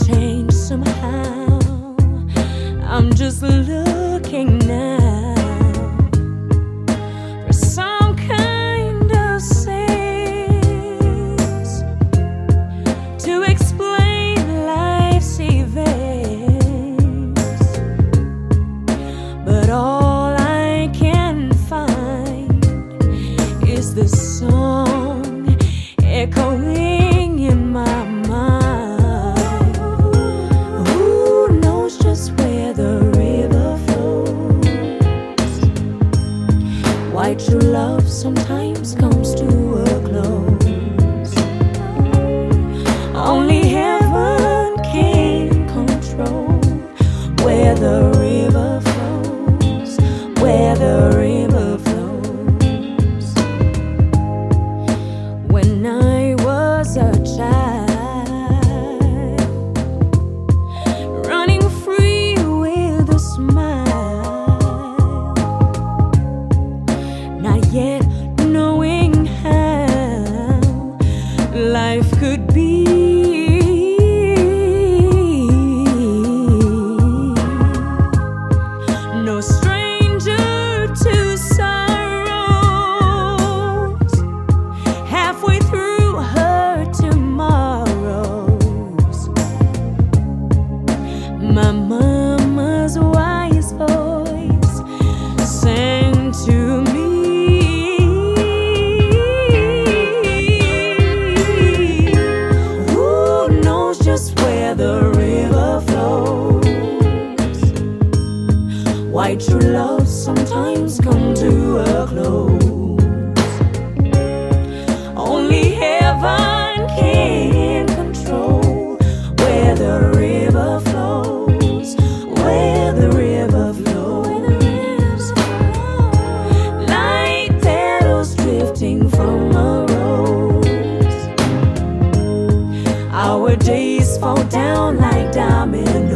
change somehow. I'm just looking now for some kind of sense to explain life's events, but all I can find is this song echoing in my mind. Who knows just where the river flows? Why true love sometimes comes to a close. Only heaven can control where the river flows, where the river flows. When I was a child, running free with a smile, not yet knowing how life could be. No stranger to sorrows, halfway through her tomorrows. My mama's wise voice sang to me. Who knows just where the river flows? Why true love sometimes come to a close. Only heaven can control where the river flows, where the river flows. Like petals drifting from a rose, our days fall down like diamond